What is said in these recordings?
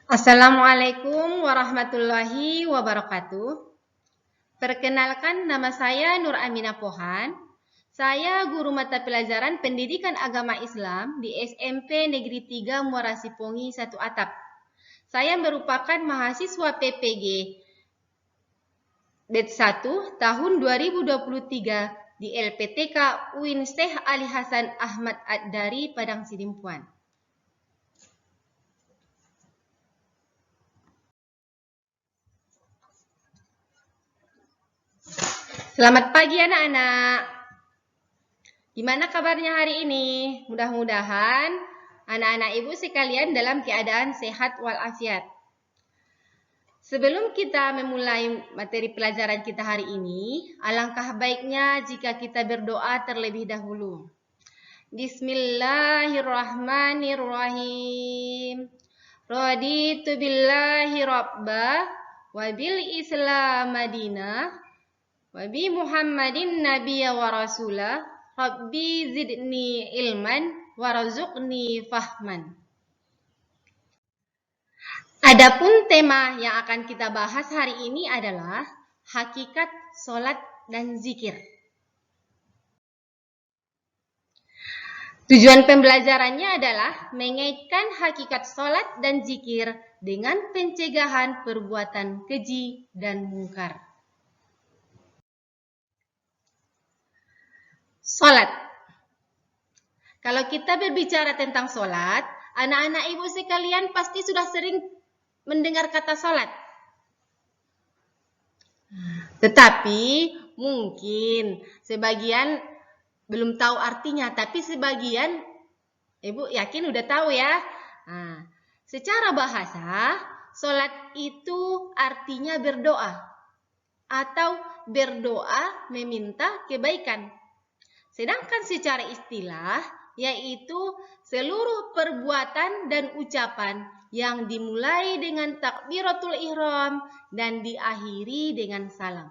Assalamualaikum warahmatullahi wabarakatuh. Perkenalkan, nama saya Nur Aminah Pohan. Saya guru mata pelajaran Pendidikan Agama Islam di SMP Negeri 3 Muara Sipongi 1 Atap. Saya merupakan mahasiswa PPG Batch 1 tahun 2023 di LPTK UIN Syekh Ali Hasan Ahmad Ad-Dari Padang Sidimpuan. Selamat pagi anak-anak. Gimana kabarnya hari ini? Mudah-mudahan anak-anak ibu sekalian dalam keadaan sehat walafiat. Sebelum kita memulai materi pelajaran kita hari ini, alangkah baiknya jika kita berdoa terlebih dahulu. Bismillahirrahmanirrahim. Raditu billahi rabba wa bil islam madinah Wabi Muhammadin Nabiya wa Rasulah, Rabbi zidni ilman, warzuqni fahman. Adapun tema yang akan kita bahas hari ini adalah hakikat sholat dan zikir. Tujuan pembelajarannya adalah mengaitkan hakikat sholat dan zikir dengan pencegahan perbuatan keji dan mungkar. Sholat. Kalau kita berbicara tentang sholat, anak-anak ibu sekalian pasti sudah sering mendengar kata sholat. Tetapi mungkin sebagian belum tahu artinya, tapi sebagian ibu yakin udah tahu ya. Secara bahasa, sholat itu artinya berdoa atau berdoa meminta kebaikan. Sedangkan secara istilah, yaitu seluruh perbuatan dan ucapan yang dimulai dengan takbiratul ihram dan diakhiri dengan salam.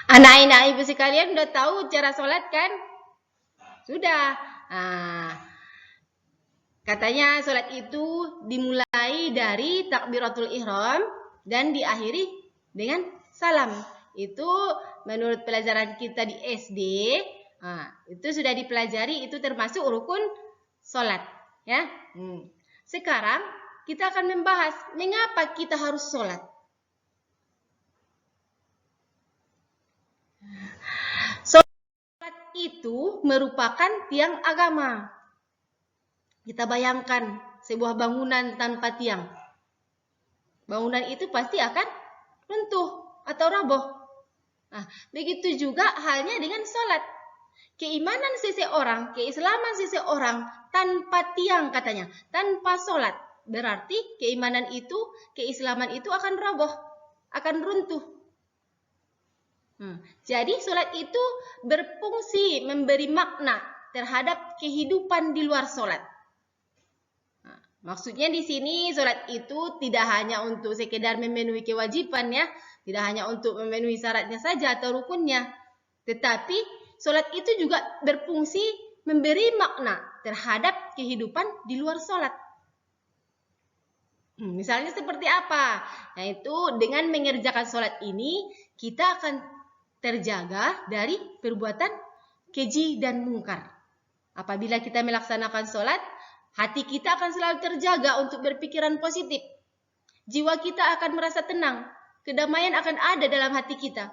Anak-anak ibu sekalian udah tahu cara sholat kan? Sudah. Katanya sholat itu dimulai dari takbiratul ihram dan diakhiri dengan salam. Itu menurut pelajaran kita di SD, itu sudah dipelajari, itu termasuk rukun sholat. Ya. Sekarang kita akan membahas mengapa kita harus sholat. Sholat itu merupakan tiang agama. Kita bayangkan sebuah bangunan tanpa tiang. Bangunan itu pasti akan runtuh atau roboh. Begitu juga halnya dengan sholat. Keimanan seseorang, keislaman seseorang tanpa tiang katanya, tanpa sholat. Berarti keimanan itu, keislaman itu akan roboh, akan runtuh. Jadi sholat itu berfungsi memberi makna terhadap kehidupan di luar sholat. Maksudnya di sini sholat itu tidak hanya untuk sekedar memenuhi kewajiban ya, tidak hanya untuk memenuhi syaratnya saja atau rukunnya, tetapi sholat itu juga berfungsi memberi makna terhadap kehidupan di luar sholat. Misalnya seperti apa? Yaitu dengan mengerjakan sholat ini kita akan terjaga dari perbuatan keji dan mungkar. Apabila kita melaksanakan sholat, hati kita akan selalu terjaga untuk berpikiran positif. Jiwa kita akan merasa tenang. Kedamaian akan ada dalam hati kita.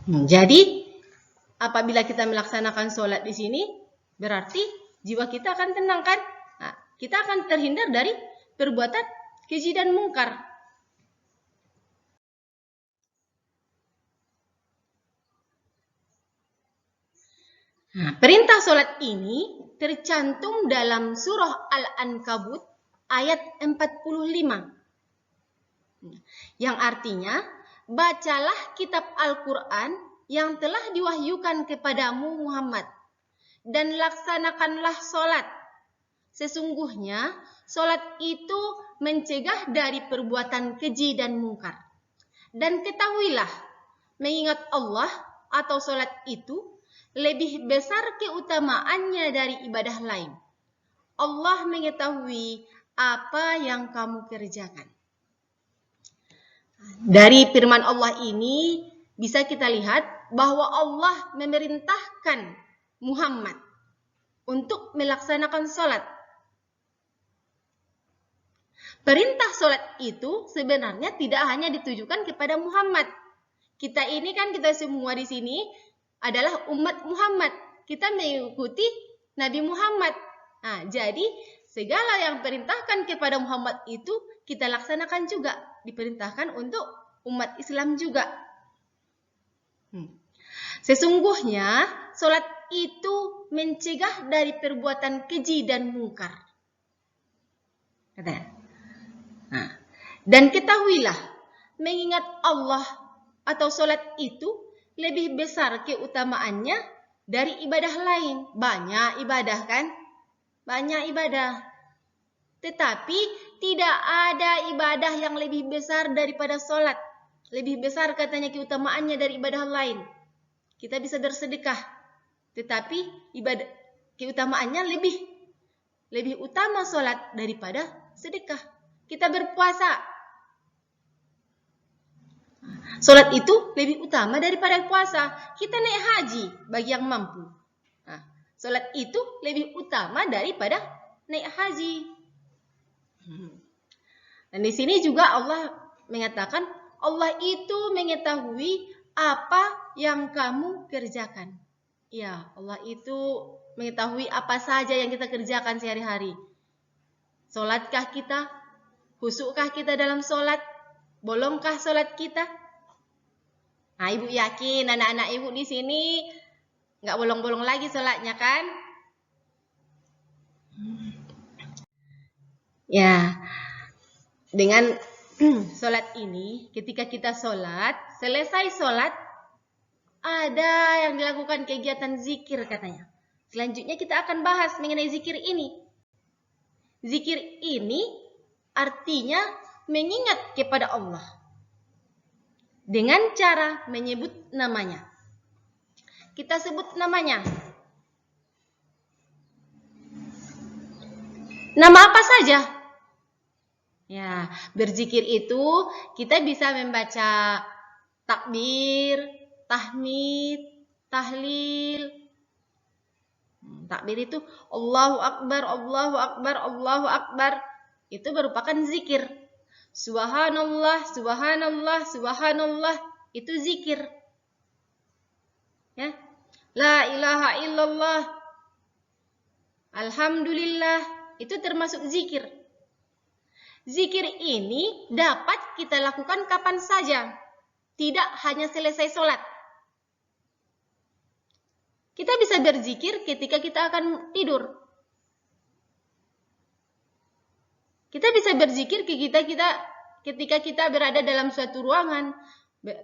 Jadi, apabila kita melaksanakan sholat di sini, berarti jiwa kita akan tenang kan? Kita akan terhindar dari perbuatan keji dan mungkar. Perintah sholat ini tercantum dalam surah Al-Ankabut ayat 45. Yang artinya, bacalah kitab Al-Quran yang telah diwahyukan kepadamu Muhammad dan laksanakanlah sholat. Sesungguhnya sholat itu mencegah dari perbuatan keji dan mungkar. Dan ketahuilah, mengingat Allah atau sholat itu lebih besar keutamaannya dari ibadah lain. Allah mengetahui apa yang kamu kerjakan. Dari firman Allah ini bisa kita lihat bahwa Allah memerintahkan Muhammad untuk melaksanakan sholat. Perintah sholat itu sebenarnya tidak hanya ditujukan kepada Muhammad. Kita semua di sini adalah umat Muhammad. Kita mengikuti Nabi Muhammad. Nah, jadi segala yang perintahkan kepada Muhammad itu kita laksanakan juga. Diperintahkan untuk umat Islam juga. Sesungguhnya sholat itu mencegah dari perbuatan keji dan mungkar. Nah, dan ketahuilah, mengingat Allah atau sholat itu lebih besar keutamaannya dari ibadah lain. Banyak ibadah kan? Banyak ibadah. Tetapi tidak ada ibadah yang lebih besar daripada sholat. Lebih besar katanya keutamaannya dari ibadah lain. Kita bisa bersedekah. Tetapi ibadah keutamaannya lebih utama sholat daripada sedekah. Kita berpuasa. Sholat itu lebih utama daripada puasa. Kita naik haji bagi yang mampu. Nah, sholat itu lebih utama daripada naik haji. Dan di sini juga Allah mengatakan, Allah itu mengetahui apa yang kamu kerjakan. Ya, Allah itu mengetahui apa saja yang kita kerjakan sehari-hari. Sholatkah kita? Khusyukkah kita dalam sholat? Bolongkah sholat kita? Nah, ibu yakin anak-anak ibu di sini nggak bolong-bolong lagi sholatnya kan? Ya, dengan sholat ini, ketika kita sholat, selesai sholat, ada yang dilakukan kegiatan zikir katanya. Selanjutnya kita akan bahas mengenai zikir ini. Zikir ini artinya mengingat kepada Allah dengan cara menyebut namanya. Kita sebut namanya. Nama apa saja? Ya, berzikir itu kita bisa membaca takbir, tahmid, tahlil. Takbir itu Allahu Akbar, Allahu Akbar, Allahu Akbar. Itu merupakan zikir. Subhanallah, Subhanallah, Subhanallah. Itu zikir. Ya. La ilaha illallah. Alhamdulillah. Itu termasuk zikir. Zikir ini dapat kita lakukan kapan saja. Tidak hanya selesai sholat. Kita bisa berzikir ketika kita akan tidur. Kita bisa berzikir ketika kita berada dalam suatu ruangan,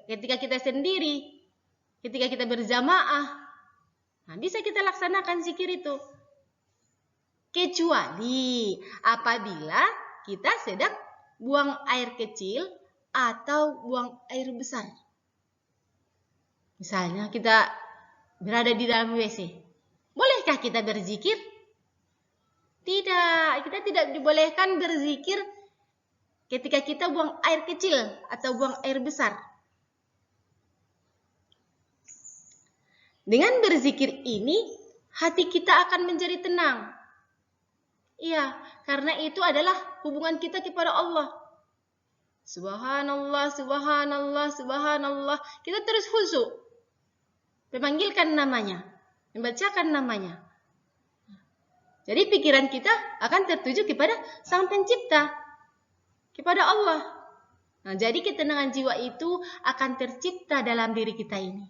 ketika kita sendiri, ketika kita berjamaah. Nah, bisa kita laksanakan zikir itu. Kecuali apabila kita sedang buang air kecil atau buang air besar. Misalnya kita berada di dalam WC. Bolehkah kita berzikir? Tidak, kita tidak dibolehkan berzikir ketika kita buang air kecil atau buang air besar. Dengan berzikir ini, hati kita akan menjadi tenang. Iya, karena itu adalah hubungan kita kepada Allah. Subhanallah, Subhanallah, Subhanallah. Kita terus khusyuk. Memanggilkan namanya. Membacakan namanya. Jadi pikiran kita akan tertuju kepada Sang Pencipta. Kepada Allah. Nah, jadi ketenangan jiwa itu akan tercipta dalam diri kita ini.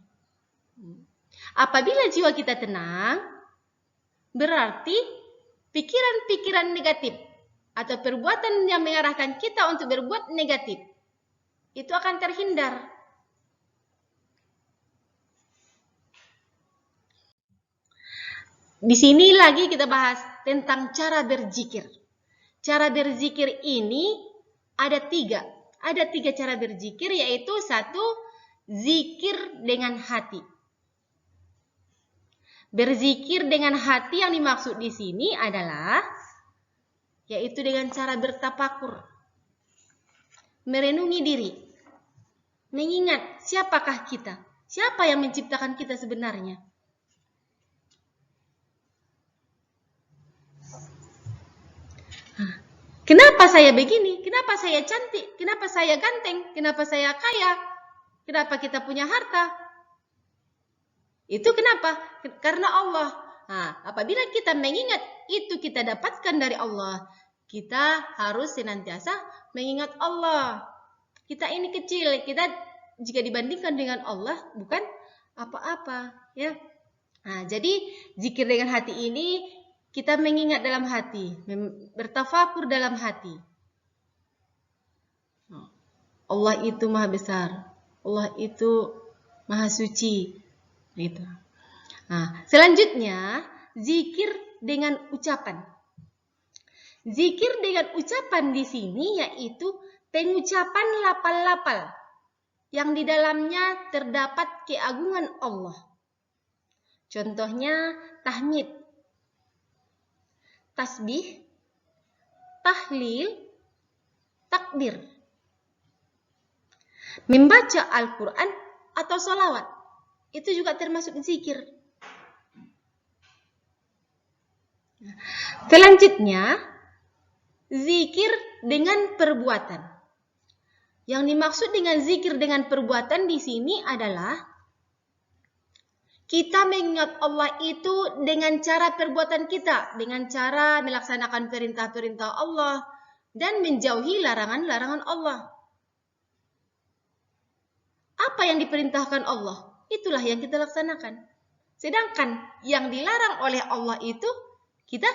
Apabila jiwa kita tenang, berarti pikiran-pikiran negatif atau perbuatan yang mengarahkan kita untuk berbuat negatif itu akan terhindar. Di sini lagi kita bahas tentang cara berzikir. Cara berzikir ini ada tiga. Ada tiga cara berzikir, yaitu satu, zikir dengan hati. Berzikir dengan hati yang dimaksud di sini adalah yaitu dengan cara bertafakur, merenungi diri, mengingat siapakah kita, siapa yang menciptakan kita sebenarnya. Kenapa saya begini? Kenapa saya cantik? Kenapa saya ganteng? Kenapa saya kaya? Kenapa kita punya harta? Itu kenapa? Karena Allah. Nah, apabila kita mengingat itu kita dapatkan dari Allah, kita harus senantiasa mengingat Allah. Kita ini kecil, kita jika dibandingkan dengan Allah bukan apa-apa, ya. Nah, jadi zikir dengan hati ini kita mengingat dalam hati, bertafakur dalam hati. Allah itu maha besar, Allah itu maha suci. Gitu. Nah, selanjutnya zikir dengan ucapan. Zikir dengan ucapan di sini yaitu pengucapan lapal-lapal yang di dalamnya terdapat keagungan Allah. Contohnya tahmid, tasbih, tahlil, takbir. Membaca Al-Quran atau sholawat, itu juga termasuk zikir. Selanjutnya, zikir dengan perbuatan. Yang dimaksud dengan zikir dengan perbuatan di sini adalah kita mengingat Allah itu dengan cara perbuatan kita, dengan cara melaksanakan perintah-perintah Allah dan menjauhi larangan-larangan Allah. Apa yang diperintahkan Allah, itulah yang kita laksanakan. Sedangkan yang dilarang oleh Allah itu kita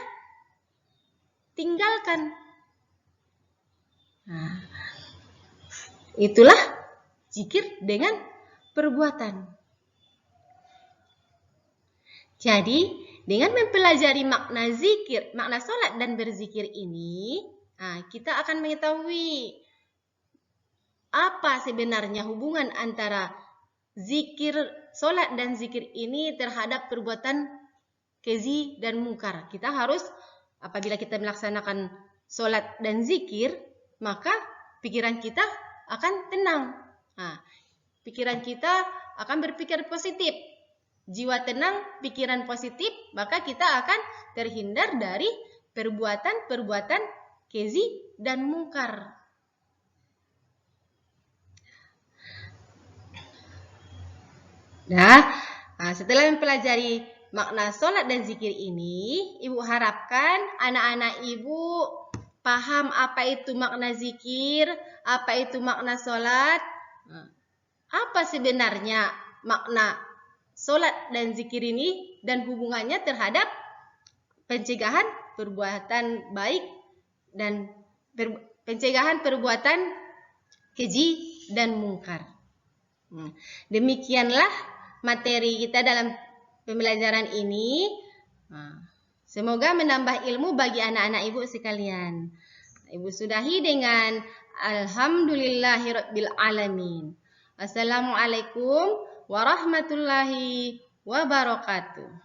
tinggalkan. Nah, itulah zikir dengan perbuatan. Jadi, dengan mempelajari makna zikir, makna sholat dan berzikir ini, kita akan mengetahui apa sebenarnya hubungan antara zikir, sholat dan zikir ini terhadap perbuatan keji dan mungkar. Kita harus, apabila kita melaksanakan sholat dan zikir, maka pikiran kita akan tenang. Pikiran kita akan berpikir positif. Jiwa tenang, pikiran positif, maka kita akan terhindar dari perbuatan-perbuatan keji dan mungkar. Nah, setelah mempelajari makna sholat dan zikir ini, Ibu harapkan anak-anak Ibu paham apa itu makna zikir, apa itu makna sholat, apa sebenarnya makna sholat dan zikir ini dan hubungannya terhadap pencegahan perbuatan baik dan pencegahan perbuatan keji dan mungkar. Demikianlah materi kita dalam pembelajaran ini. Semoga menambah ilmu bagi anak-anak Ibu sekalian. Ibu sudahi dengan alhamdulillahirabbil alamin. Assalamualaikum warahmatullahi wabarakatuh.